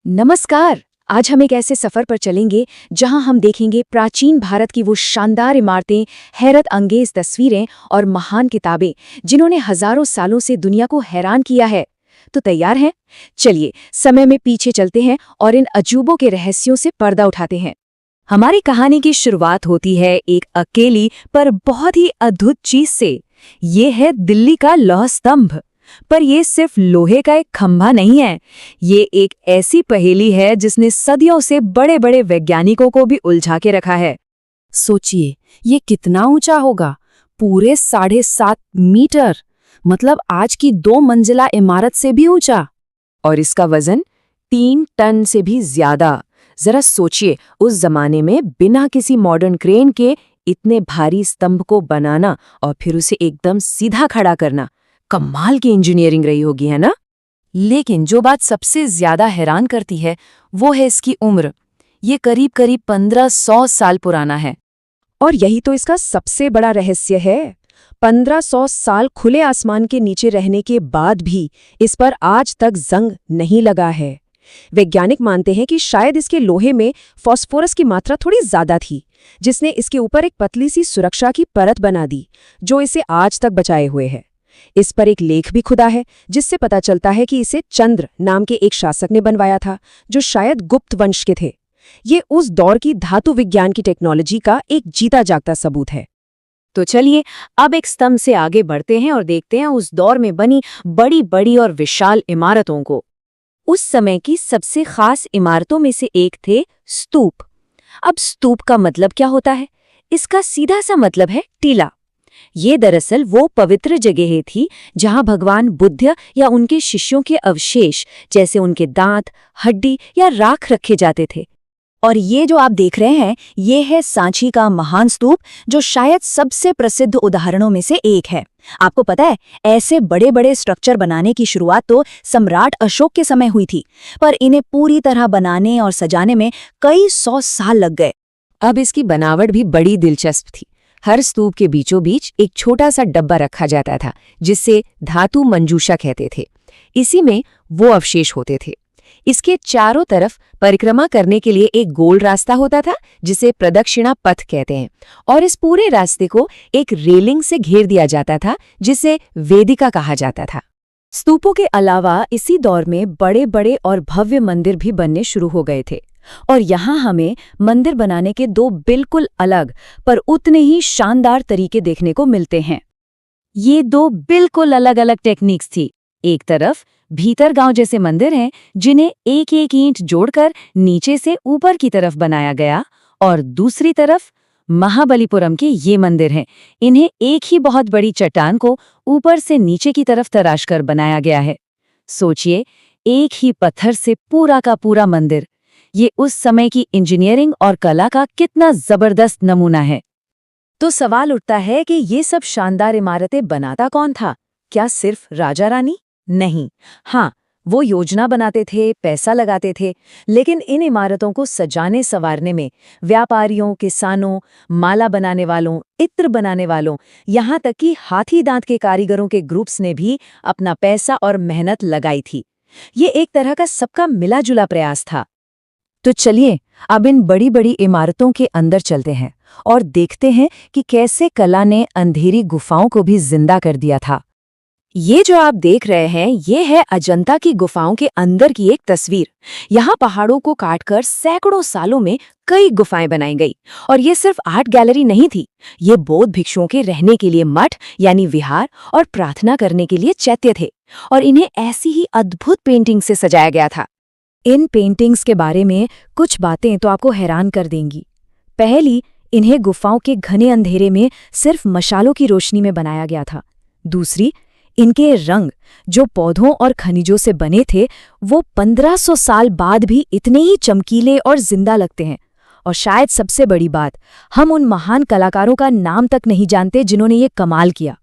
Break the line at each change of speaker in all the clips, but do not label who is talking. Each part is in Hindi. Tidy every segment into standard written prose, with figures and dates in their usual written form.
नमस्कार। आज हम एक ऐसे सफर पर चलेंगे जहां हम देखेंगे प्राचीन भारत की वो शानदार इमारतें, हैरत अंगेज तस्वीरें और महान किताबें जिन्होंने हजारों सालों से दुनिया को हैरान किया है। तो तैयार हैं? चलिए समय में पीछे चलते हैं और इन अजूबों के रहस्यों से पर्दा उठाते हैं। हमारी कहानी की शुरुआत होती है एक अकेली पर बहुत ही अद्भुत चीज से। ये है दिल्ली का लौह स्तंभ। पर ये सिर्फ लोहे का एक खंभा नहीं है, ये एक ऐसी पहेली है जिसने सदियों से बड़े बड़े वैज्ञानिकों को भी उलझा के रखा है।
सोचिए, ये कितना ऊंचा होगा? पूरे 7.5 मीटर, मतलब आज की 2 मंजिला इमारत से भी ऊंचा।
और इसका वजन 3 टन से भी ज्यादा। जरा सोचिए, उस जमाने में बिना किसी मॉडर्न क्रेन के इतने भारी स्तंभ को बनाना और फिर उसे एकदम सीधा खड़ा करना, कमाल की इंजीनियरिंग रही होगी, है ना?
लेकिन जो बात सबसे ज्यादा हैरान करती है वो है इसकी उम्र। ये करीब 1500 साल पुराना है।
और यही तो इसका सबसे बड़ा रहस्य है। 1500 साल खुले आसमान के नीचे रहने के बाद भी इस पर आज तक जंग नहीं लगा है। वैज्ञानिक मानते हैं कि शायद इसके लोहे में फास्फोरस की मात्रा थोड़ी ज्यादा थी, जिसने इसके ऊपर एक पतली सी सुरक्षा की परत बना दी, जो इसे आज तक बचाए हुए है। इस पर एक लेख भी खुदा है, जिससे पता चलता है कि इसे चंद्र नाम के एक शासक ने बनवाया था, जो शायद गुप्त वंश के थे। ये उस दौर की धातु विज्ञान की टेक्नोलॉजी का एक जीता जागता सबूत है। तो चलिए अब एक स्तंभ से आगे बढ़ते हैं और देखते हैं उस दौर में बनी बड़ी बड़ी और विशाल इमारतों को। उस समय की सबसे खास इमारतों में से एक थे स्तूप। अब स्तूप का मतलब क्या होता है? इसका सीधा सा मतलब है टीला। ये दरअसल वो पवित्र जगह थी जहां भगवान बुद्ध या उनके शिष्यों के अवशेष, जैसे उनके दांत, हड्डी या राख रखे जाते थे।
और ये जो आप देख रहे हैं, ये है सांची का महान स्तूप, जो शायद सबसे प्रसिद्ध उदाहरणों में से एक है। आपको पता है, ऐसे बड़े बड़े स्ट्रक्चर बनाने की शुरुआत तो सम्राट अशोक के समय हुई थी, पर इन्हें पूरी तरह बनाने और सजाने में कई 100 साल लग गए।
अब इसकी बनावट भी बड़ी दिलचस्प थी। हर स्तूप के बीचों बीच एक छोटा सा डब्बा रखा जाता था, जिसे धातु मंजूषा कहते थे। इसी में वो अवशेष होते थे। इसके चारों तरफ परिक्रमा करने के लिए एक गोल रास्ता होता था, जिसे प्रदक्षिणा पथ कहते हैं, और इस पूरे रास्ते को एक रेलिंग से घेर दिया जाता था, जिसे वेदिका कहा जाता था।
स्तूपों के अलावा इसी दौर में बड़े बड़े और भव्य मंदिर भी बनने शुरू हो गए थे। और यहाँ हमें मंदिर बनाने के 2 बिल्कुल अलग पर उतने ही शानदार तरीके देखने को मिलते हैं।
ये 2 बिल्कुल अलग अलग टेक्निक्स थी। एक तरफ भीतर गांव जैसे मंदिर हैं, जिन्हें एक एक ईंट जोड़कर नीचे से ऊपर की तरफ बनाया गया, और दूसरी तरफ महाबलीपुरम के ये मंदिर हैं। इन्हें एक ही बहुत बड़ी चट्टान को ऊपर से नीचे की तरफ तराशकर बनाया गया है। सोचिए, एक ही पत्थर से पूरा का पूरा मंदिर। ये उस समय की इंजीनियरिंग और कला का कितना जबरदस्त नमूना है। तो सवाल उठता है कि ये सब शानदार इमारतें बनाता कौन था? क्या सिर्फ राजा रानी? नहीं। हाँ, वो योजना बनाते थे, पैसा लगाते थे, लेकिन इन इमारतों को सजाने संवारने में व्यापारियों, किसानों, माला बनाने वालों, इत्र बनाने वालों, यहाँ तक कि हाथी दांत के कारीगरों के ग्रुप्स ने भी अपना पैसा और मेहनत लगाई थी। ये एक तरह का सबका मिला जुला प्रयास था। तो चलिए अब इन बड़ी बड़ी इमारतों के अंदर चलते हैं और देखते हैं कि कैसे कला ने अंधेरी गुफाओं को भी जिंदा कर दिया था। ये जो आप देख रहे हैं, ये है अजंता की गुफाओं के अंदर की एक तस्वीर। यहाँ पहाड़ों को काटकर सैकड़ों सालों में कई गुफाएं बनाई गई। और ये सिर्फ आर्ट गैलरी नहीं थी, ये बौद्ध भिक्षुओं के रहने के लिए मठ यानी विहार और प्रार्थना करने के लिए चैत्य थे। और इन्हें ऐसी ही अद्भुत पेंटिंग से सजाया गया था। इन पेंटिंग्स के बारे में कुछ बातें तो आपको हैरान कर देंगी। पहली, इन्हें गुफाओं के घने अंधेरे में सिर्फ मशालों की रोशनी में बनाया गया था। दूसरी, इनके रंग जो पौधों और खनिजों से बने थे, वो 1500 साल बाद भी इतने ही चमकीले और जिंदा लगते हैं। और शायद सबसे बड़ी बात, हम उन महान कलाकारों का नाम तक नहीं जानते जिन्होंने ये कमाल किया।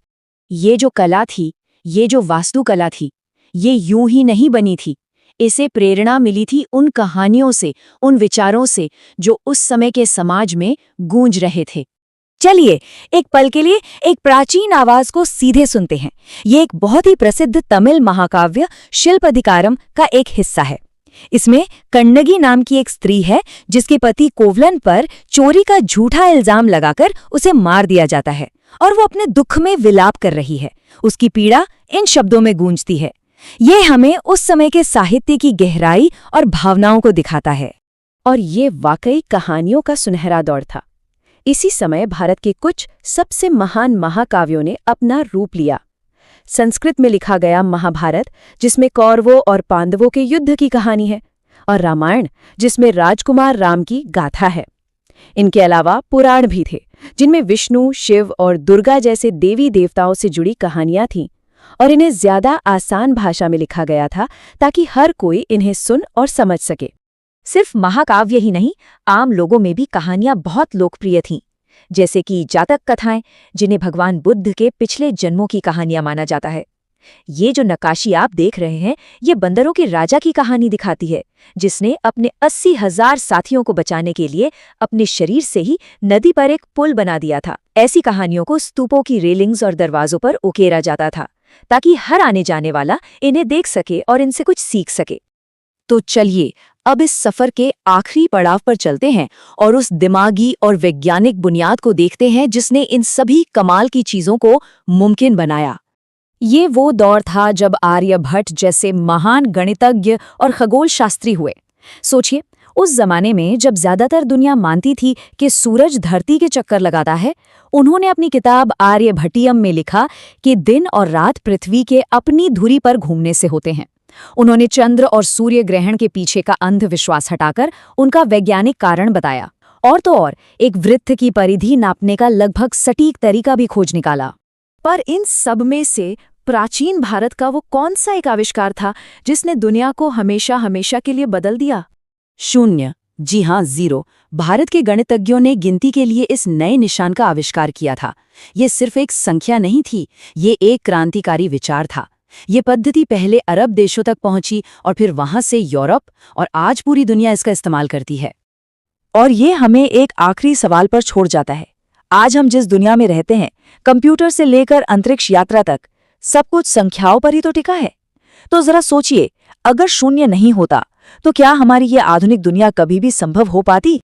ये जो कला थी, ये जो वास्तुकला थी, ये यूं ही नहीं बनी थी। इसे प्रेरणा मिली थी उन कहानियों से, उन विचारों से जो उस समय के समाज में गूंज रहे थे। चलिए एक पल के लिए एक प्राचीन आवाज को सीधे सुनते हैं। ये एक बहुत ही प्रसिद्ध तमिल महाकाव्य शिल्पाधिकारम का एक हिस्सा है।
इसमें कन्नगी नाम की एक स्त्री है जिसके पति कोवलन पर चोरी का झूठा इल्जाम लगाकर उसे मार दिया जाता है और वो अपने दुख में विलाप कर रही है। उसकी पीड़ा इन शब्दों में गूंजती है। ये हमें उस समय के साहित्य की गहराई और भावनाओं को दिखाता है। और ये वाकई कहानियों का सुनहरा दौर था। इसी समय भारत के कुछ सबसे महान महाकाव्यों ने अपना रूप लिया। संस्कृत में लिखा गया महाभारत, जिसमें कौरवों और पांडवों के युद्ध की कहानी है, और रामायण, जिसमें राजकुमार राम की गाथा है। इनके अलावा पुराण भी थे, जिनमें विष्णु, शिव और दुर्गा जैसे देवी देवताओं से जुड़ी कहानियां थीं, और इन्हें ज्यादा आसान भाषा में लिखा गया था ताकि हर कोई इन्हें सुन और समझ सके। सिर्फ महाकाव्य ही नहीं, आम लोगों में भी कहानियां बहुत लोकप्रिय थीं, जैसे कि जातक कथाएं, जिन्हें भगवान बुद्ध के पिछले जन्मों की कहानियां माना जाता है। ये जो नक्काशी आप देख रहे हैं, ये बंदरों के राजा की कहानी दिखाती है, जिसने अपने 80,000 साथियों को बचाने के लिए अपने शरीर से ही नदी पर एक पुल बना दिया था। ऐसी कहानियों को स्तूपों की रेलिंग्स और दरवाजों पर उकेरा जाता था, ताकि हर आने जाने वाला इन्हें देख सके और इनसे कुछ सीख सके। तो चलिए अब इस सफर के आखिरी पड़ाव पर चलते हैं और उस दिमागी और वैज्ञानिक बुनियाद को देखते हैं जिसने इन सभी कमाल की चीजों को मुमकिन बनाया। ये वो दौर था जब आर्यभट्ट जैसे महान गणितज्ञ और खगोल शास्त्री हुए। सोचिए, उस जमाने में जब ज्यादातर दुनिया मानती थी कि सूरज धरती के चक्कर लगाता है, उन्होंने अपनी किताब आर्यभट्टियम में लिखा कि दिन और रात पृथ्वी के अपनी धुरी पर घूमने से होते हैं। उन्होंने चंद्र और सूर्य ग्रहण के पीछे का अंधविश्वास हटाकर उनका वैज्ञानिक कारण बताया, और तो और एक वृत्त की परिधि नापने का लगभग सटीक तरीका भी खोज निकाला। पर इन सब में से प्राचीन भारत का वो कौन सा एक आविष्कार था जिसने दुनिया को हमेशा हमेशा के लिए बदल दिया? शून्य। जी हाँ, 0। भारत के गणितज्ञों ने गिनती के लिए इस नए निशान का आविष्कार किया था। ये सिर्फ एक संख्या नहीं थी, ये एक क्रांतिकारी विचार था। ये पद्धति पहले अरब देशों तक पहुंची और फिर वहां से यूरोप, और आज पूरी दुनिया इसका इस्तेमाल करती है। और ये हमें एक आखिरी सवाल पर छोड़ जाता है। आज हम जिस दुनिया में रहते हैं, कंप्यूटर से लेकर अंतरिक्ष यात्रा तक, सब कुछ संख्याओं पर ही तो टिका है। तो जरा सोचिए, अगर शून्य नहीं होता तो क्या हमारी ये आधुनिक दुनिया कभी भी संभव हो पाती?